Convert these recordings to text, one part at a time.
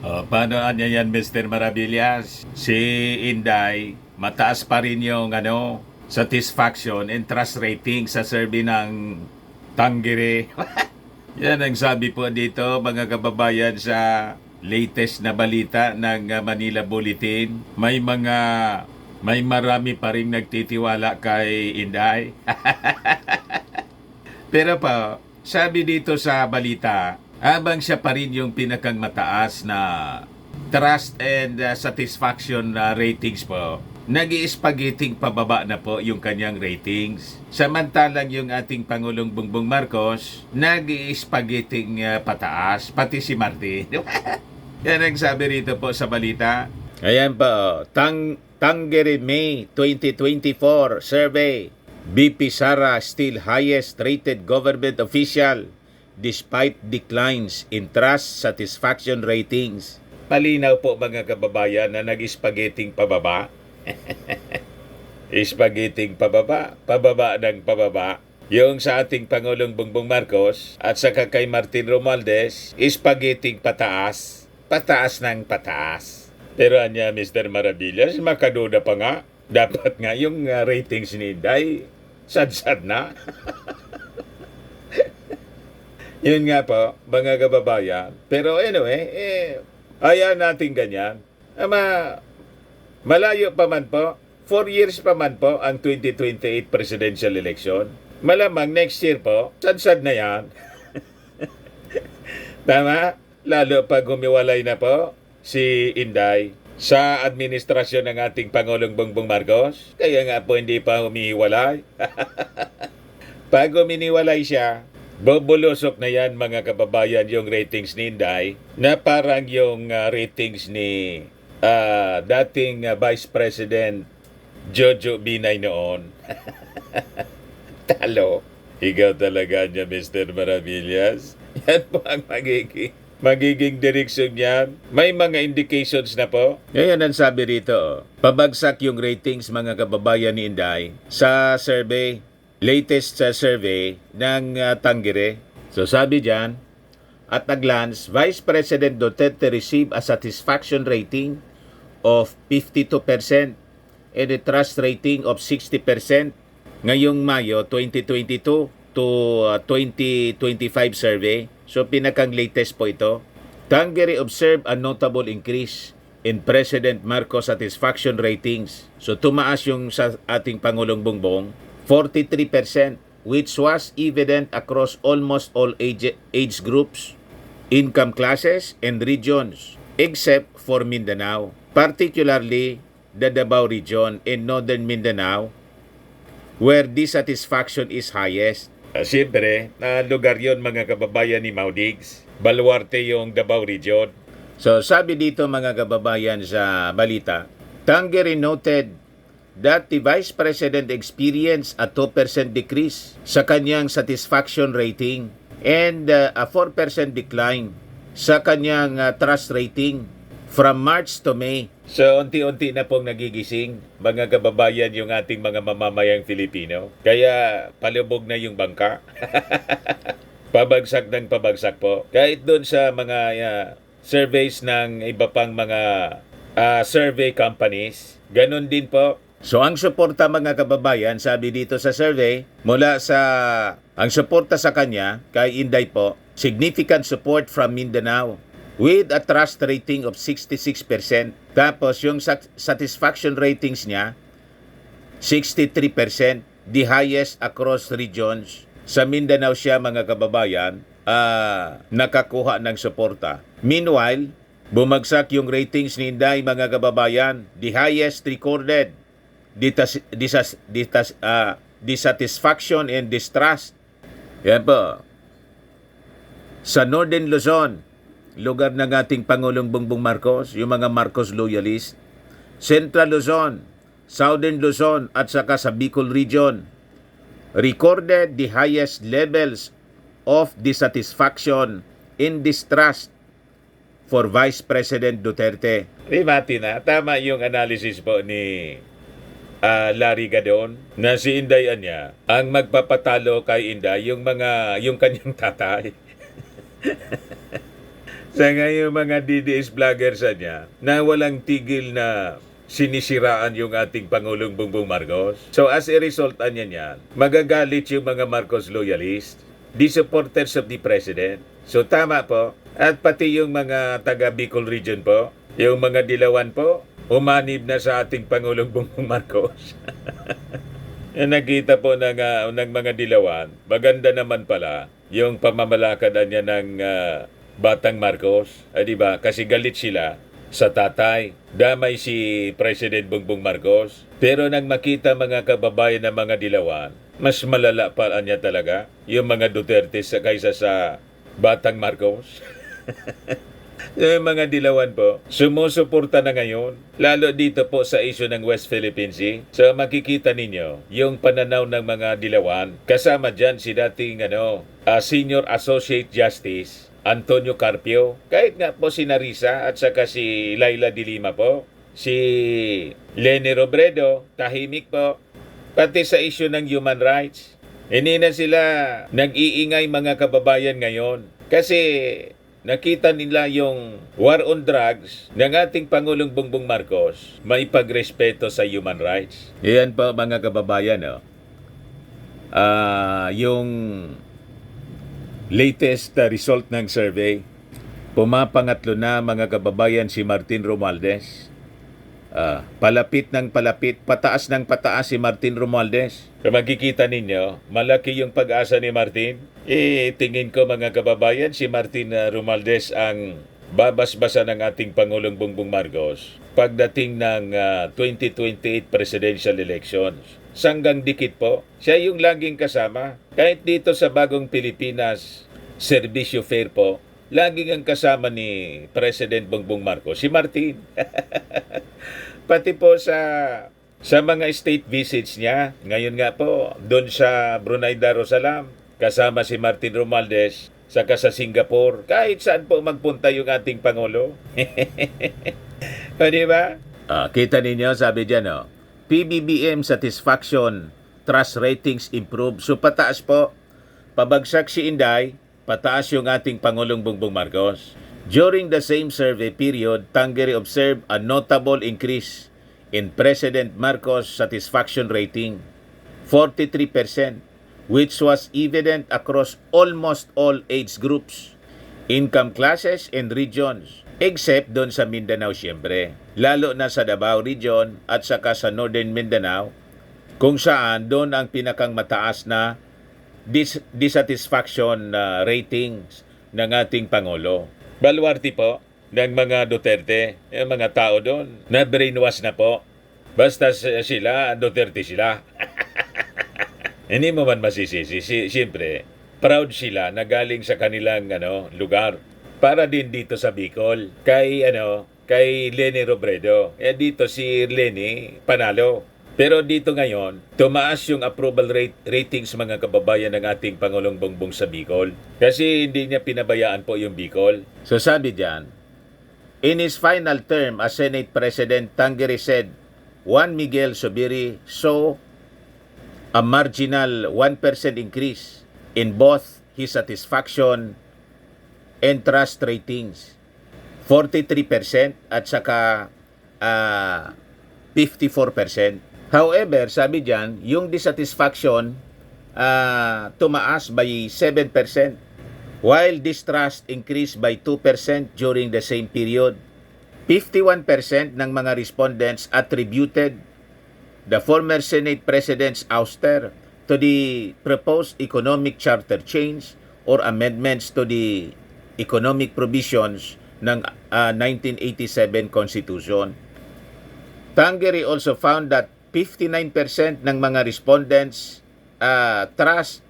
Paano niya yan, Mr. Maravillas? Si Inday, mataas pa rin yung satisfaction and trust rating sa survey ng Tanggiri. Yan ang sabi po dito, mga kababayan, sa latest na balita ng Manila Bulletin. May marami pa rin nagtitiwala kay Inday. Pero pa, sabi dito sa balita, habang siya pa rin yung pinakang mataas na trust and satisfaction ratings po, nag-i-spaghetting pababa na po yung kanyang ratings. Samantalang yung ating Pangulong Bongbong Marcos, nag-i-spaghetting pataas, pati si Martin. Yan ang sabi rito po sa balita. Ayan po, Tanggeri May 2024 survey. BP Sara still highest rated government official despite declines in trust satisfaction ratings. Palinaw po mga kababayan na nag-spaghetting pababa. Spaghetting pababa, pababa ng pababa. Yung sa ating Pangulong Bongbong Marcos at saka kay Martin Romualdez, spaghetting pataas, pataas ng pataas. Pero anya Mr. Maravillas, makaduda pa nga. Dapat nga yung ratings ni Inday, sad-sad na. Yun nga po, mga kababayan. Pero anyway, ayan natin ganyan. Malayo pa man po, 4 years pa man po ang 2028 presidential election. Malamang next year po, sad-sad na yan. Tama? Lalo pag humiwalay na po si Inday sa administrasyon ng ating Pangulong Bongbong Marcos. Kaya nga po hindi pa humihiwalay. Pag huminiwalay siya, bubulusok na yan mga kababayan yung ratings ni Inday na parang yung ratings ni dating Vice President Jojo Binay noon. Talo. Ikaw talaga niya, Mr. Maravillas. Yan po ang magiging direksyon niyan. May mga indications na po. Ngayon ang sabi rito, pabagsak yung ratings mga kababayan ni Inday sa survey. Latest survey ng Tanggiri. So sabi dyan, at a glance, Vice President Duterte received a satisfaction rating of 52% and a trust rating of 60% ngayong Mayo 2022 to 2025 survey. So pinakang latest po ito. Tanggiri observed a notable increase in President Marcos satisfaction ratings. So tumaas yung sa ating Pangulong Bongbong 43%, which was evident across almost all age groups, income classes, and regions, except for Mindanao, particularly the Davao region in northern Mindanao, where dissatisfaction is highest. Siyempre, na lugar yon mga kababayan ni Maudigs, baluarte yung Davao region. So sabi dito mga kababayan sa balita, Tanggiri noted that the Vice President experienced a 2% decrease sa kanyang satisfaction rating and a 4% decline sa kanyang trust rating from March to May. So, unti-unti na pong nagigising mga kababayan yung ating mga mamamayang Filipino. Kaya palubog na yung bangka. Pabagsak ng pabagsak po. Kahit doon sa mga surveys ng iba pang mga survey companies, ganun din po. So ang suporta mga kababayan, sabi dito sa survey, mula sa ang suporta sa kanya kay Inday po, significant support from Mindanao with a trust rating of 66%. Tapos yung satisfaction ratings niya, 63%, the highest across regions. Sa Mindanao siya mga kababayan, nakakuha ng suporta. Meanwhile, bumagsak yung ratings ni Inday mga kababayan, the highest recorded dissatisfaction and distrust. Yan po. Sa Northern Luzon, lugar ng ating Pangulong Bongbong Marcos, yung mga Marcos loyalist. Central Luzon, Southern Luzon at saka sa Bicol region, recorded the highest levels of dissatisfaction and distrust for Vice President Duterte. Rimati na, tama yung analysis po ni Larry Gadon na si Inday niya ang magpapatalo kay Inday yung kanyang tatay. Sa ngayon mga DDS vlogger sa niya na walang tigil na sinisiraan yung ating Pangulong Bongbong Marcos. So as a result niyan, magagalit yung mga Marcos loyalist, the supporters of the President. So tama po. At pati yung mga taga Bicol region po, yung mga Dilawan po, umanib na sa ating Pangulong Bongbong Marcos. Nakita po ng mga Dilawan, maganda naman pala yung pamamalakad niya ng Batang Marcos. Di ba? Kasi galit sila sa tatay. Damay si President Bongbong Marcos. Pero nang makita mga kababayan ng mga Dilawan, mas malala pa niya talaga yung mga Duterte kaysa sa Batang Marcos. Yung mga Dilawan po, sumusuporta na ngayon, lalo dito po sa issue ng West Philippine Sea. So makikita ninyo yung pananaw ng mga Dilawan. Kasama dyan si dating Senior Associate Justice Antonio Carpio. Kahit nga po si Narisa at saka si Laila de Lima po. Si Leni Robredo, tahimik po. Pati sa issue ng human rights. Hindi na sila nag-iingay mga kababayan ngayon. Kasi nakita nila yung war on drugs ng ating Pangulong Bongbong Marcos, may pagrespeto sa human rights. Yan po mga kababayan, yung latest result ng survey, pumapangatlo na mga kababayan si Martin Romualdez. Palapit ng palapit, pataas ng pataas si Martin Romualdez. Kung makikita ninyo, malaki yung pag-asa ni Martin. Tingin ko mga kababayan, si Martin Romualdez ang babasbasa ng ating Pangulong Bongbong Marcos pagdating ng 2028 presidential elections. Sanggang dikit po, siya yung laging kasama. Kahit dito sa Bagong Pilipinas, Servisyo Fair po, laging ang kasama ni President Bongbong Marcos, si Martin. Pati po sa mga state visits niya, ngayon nga po, doon sa Brunei Darussalam, kasama si Martin Romualdez, saka sa Singapore, kahit saan po magpunta yung ating Pangulo. O, diba? Kita ninyo, sabi dyan, PBBM satisfaction, trust ratings improve. So, pataas po. Pabagsak si Inday, pataas yung ating Pangulong Bongbong Marcos. During the same survey period, Tangere observed a notable increase in President Marcos' satisfaction rating, 43%, which was evident across almost all age groups, income classes, and regions, except doon sa Mindanao siyempre. Lalo na sa Davao Region at saka sa Northern Mindanao, kung saan doon ang pinakang mataas na dissatisfaction ratings ng ating Pangulo. Baluarte po ng mga Duterte, yung mga tao doon, na brainwash na po. Basta sila, Duterte sila. Hindi mo man masisisi. Siyempre, proud sila na galing sa kanilang lugar. Para din dito sa Bicol, kay Leni Robredo. Dito si Leni panalo. Pero dito ngayon, tumaas yung approval ratings mga kababayan ng ating Pangulong Bongbong sa Bicol. Kasi hindi niya pinabayaan po yung Bicol. So sabi diyan, in his final term as Senate President, Tangere said, Juan Miguel Zubiri saw a marginal 1% increase in both his satisfaction and trust ratings. 43% at saka 54%. However, sabi diyan, yung dissatisfaction tumaas by 7%, while distrust increased by 2% during the same period. 51% ng mga respondents attributed the former Senate President's ouster to the proposed economic charter change or amendments to the economic provisions ng 1987 Constitution. Tangere also found that 59% ng mga respondents trust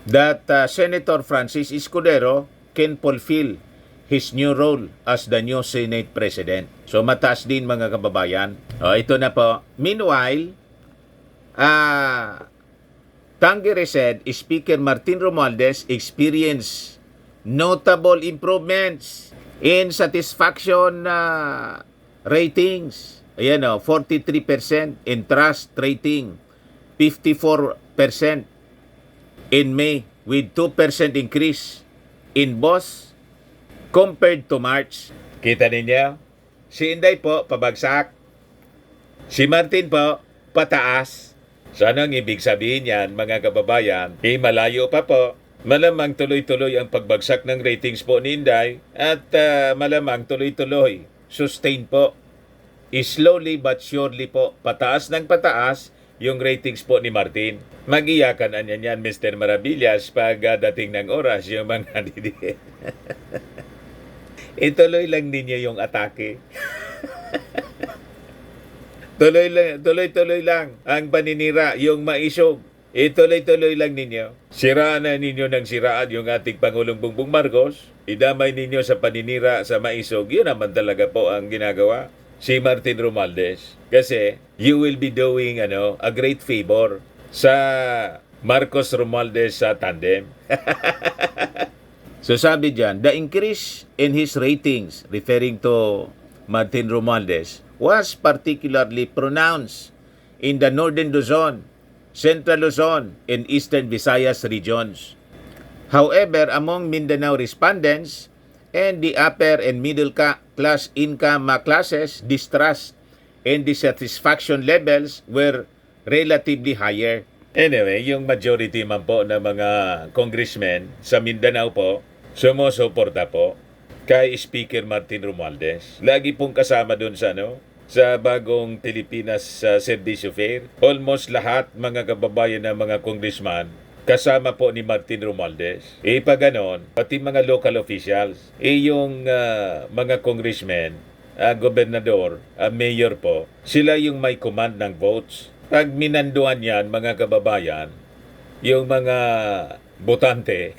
that Senator Francis Escudero can fulfill his new role as the new Senate President. So mataas din mga kababayan. Ito na po. Meanwhile, Tangere said Speaker Martin Romualdez experienced notable improvements in satisfaction ratings. Ayan 43% in trust rating, 54% in May with 2% increase in both compared to March. Kita ninyo? Si Inday po, pabagsak. Si Martin po, pataas. So anong ibig sabihin yan, mga kababayan? Malayo pa po. Malamang tuloy-tuloy ang pagbagsak ng ratings po ni Inday at malamang tuloy-tuloy. Sustain po. Slowly but surely po, pataas ng pataas yung ratings po ni Martin. Mag-iyakan yan, Mr. Maravillas, pag dating ng oras yung mga didiin. Ituloy lang ninyo yung atake. Tuloy-tuloy lang ang paninira, yung maisog. Ituloy-tuloy lang ninyo. Siraan na ninyo ng siraan yung ating Pangulong Bongbong Marcos. Idamay ninyo sa paninira sa maisog. Yun naman talaga po ang ginagawa si Martin Romualdez. Kasi you will be doing a great favor sa Marcos Romualdez sa tandem. So sabi dyan, the increase in his ratings, referring to Martin Romualdez, was particularly pronounced in the Northern Luzon, Central Luzon, and Eastern Visayas regions. However, among Mindanao respondents and the upper and middle class income classes, distrust and dissatisfaction levels were relatively higher. Anyway, yung majority man po ng mga congressmen sa Mindanao po, sumusuporta po kay Speaker Martin Romualdez. Lagi pong kasama doon sa bagong Pilipinas Servicio Fair. Almost lahat mga kababayan ng mga congressman kasama po ni Martin Romualdez. Pag ganon, pati mga local officials, yung mga congressmen, gobernador, mayor po, sila yung may command ng votes. Pag minanduan yan, mga kababayan, yung mga botante,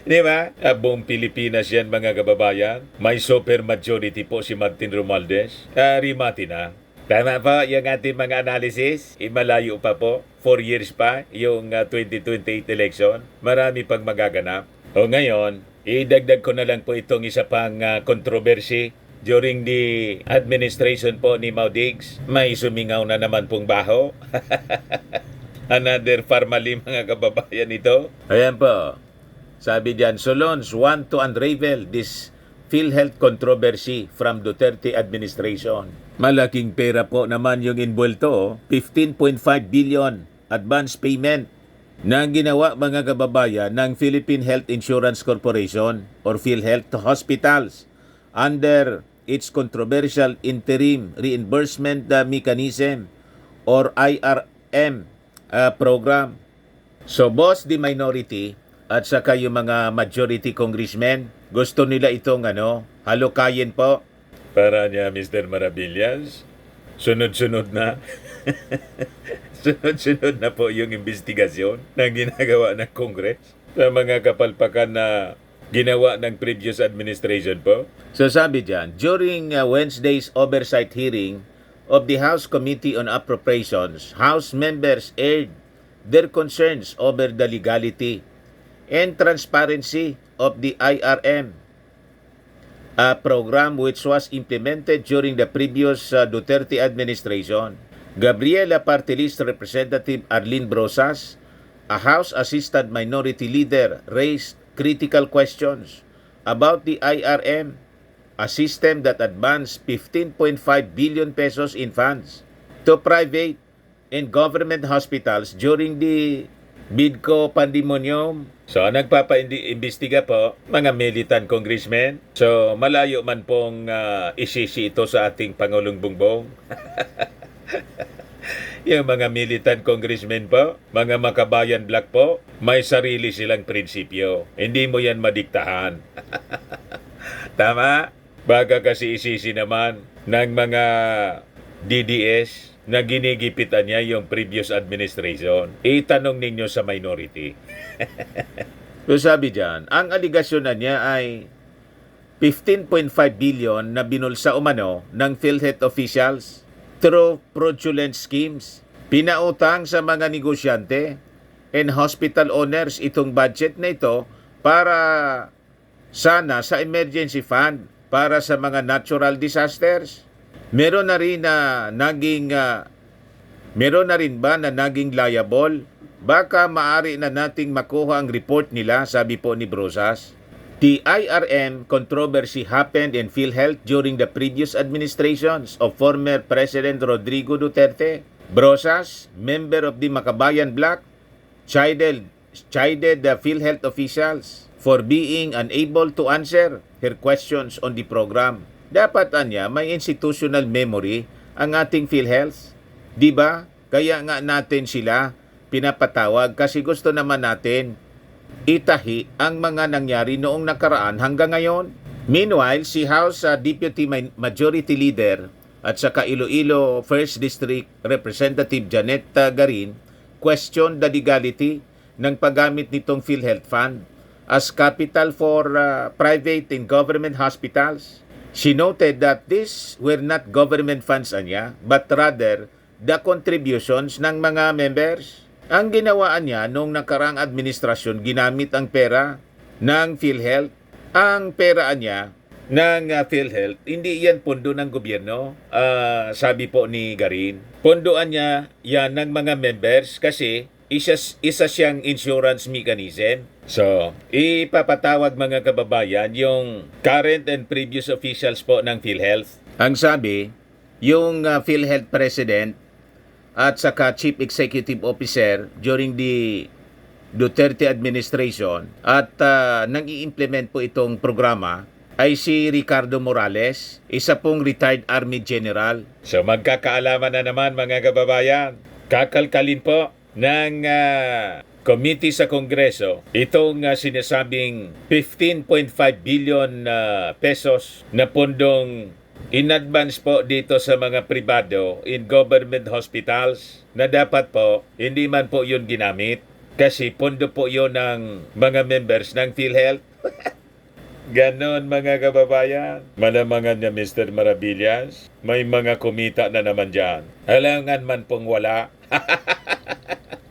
di ba? Buong Pilipinas yan, mga kababayan. May super majority po si Martin Romualdez. Rimati na. Tama po yung ating mga analysis. Malayo pa po. 4 years pa yung 2028 election. Marami pang magaganap. O ngayon, idagdag ko na lang po itong isa pang controversy. During the administration po ni Mau Diggs, may sumingaw na naman pong baho. Another formally, mga kababayan ito. Ayan po. Sabi diyan, Solons want to unravel this PhilHealth controversy from Duterte administration. Malaking pera po naman yung involto. 15.5 billion advance payment na ginawa, mga kababayan, ng Philippine Health Insurance Corporation or PhilHealth to hospitals under its controversial interim reimbursement mechanism or IRM program. So boss the minority at saka yung mga majority congressmen, gusto nila itong halukayin po. Para niya, Mr. Maravillas, sunod-sunod na. Sunod-sunod na po yung investigasyon na ginagawa ng Congress sa mga kapalpakan na ginawa ng previous administration po. So sabi dyan, during Wednesday's oversight hearing of the House Committee on Appropriations, House members aired their concerns over the legality and transparency of the IRM program which was implemented during the previous Duterte administration. Gabriela Party List Representative Arlene Brosas, a House Assistant Minority Leader, raised critical questions about the IRM, a system that advanced 15.5 billion pesos in funds to private and government hospitals during the Bidco pandemonium. So, nagpapa-imbestiga po mga militant congressmen. So, malayo man pong isisi ito sa ating Pangulong Bongbong. Yung mga militant congressmen po, mga makabayan black po, may sarili silang prinsipyo. Hindi mo yan madiktahan. Tama? Baga kasi isisi naman ng mga DDS na ginigipitan niya yung previous administration. Itanong ninyo sa minority. So sabi dyan, ang aligasyon na niya ay 15.5 billion na binulsa umano ng PhilHealth officials through fraudulent schemes. Pinautang sa mga negosyante and hospital owners itong budget na ito para sana sa emergency fund para sa mga natural disasters. Meron na rin ba na naging liable? Baka maari na nating makuha ang report nila, sabi po ni Brosas. The IRM controversy happened in PhilHealth during the previous administrations of former President Rodrigo Duterte. Brosas, member of the Makabayan Bloc, chided the PhilHealth officials for being unable to answer her questions on the program. Dapat anya may institutional memory ang ating PhilHealth. Di ba? Kaya nga natin sila pinapatawag kasi gusto naman natin itahi ang mga nangyari noong nakaraan hanggang ngayon. Meanwhile, si House Deputy Majority Leader at saka Iloilo 1st District Representative Janet Garin questioned the legality ng paggamit nitong PhilHealth Fund as capital for private and government hospitals. She noted that these were not government funds anya, but rather the contributions ng mga members. Ang ginawaan niya noong nakarang administrasyon, ginamit ang pera ng PhilHealth. Ang pera niya ng PhilHealth, hindi yan pondo ng gobyerno, sabi po ni Garin. Pondoan niya yan ng mga members kasi isa siyang insurance mechanism. So, ipapatawag mga kababayan yung current and previous officials po ng PhilHealth. Ang sabi, yung PhilHealth President at saka Chief Executive Officer during the Duterte administration at nang i-implement po itong programa ay si Ricardo Morales, isa pong retired Army General. So magkakaalaman na naman mga kababayan, kakalkalin po ng committee sa Kongreso itong sinasabing 15.5 billion pesos na pondong in advance po dito sa mga pribado in government hospitals na dapat po hindi man po yun ginamit kasi pondo po yun ng mga members ng PhilHealth. Ganon mga kababayan. Malamangan niya Mr. Maravillas, may mga kumita na naman dyan. Halangan man pong wala.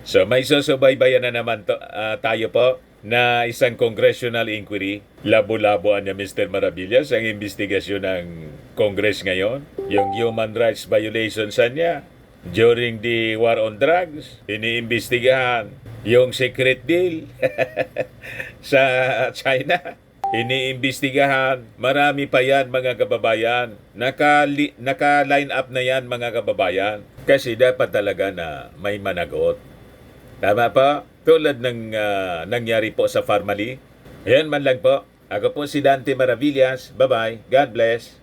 So may susubaybayan na naman tayo po na isang congressional inquiry. Labo-laboan niya Mr. Maravillas ang investigasyon ng Congress ngayon. Yung human rights violations niya during the war on drugs, iniimbestigahan. Yung secret deal sa China, iniimbestigahan. Marami pa yan mga kababayan. Naka-line up na yan mga kababayan. Kasi dapat talaga na may managot. Tama po? Tulad ng nangyari po sa Farmally. Ayan man lang po. Ako po si Dante Maravillas. Bye-bye. God bless.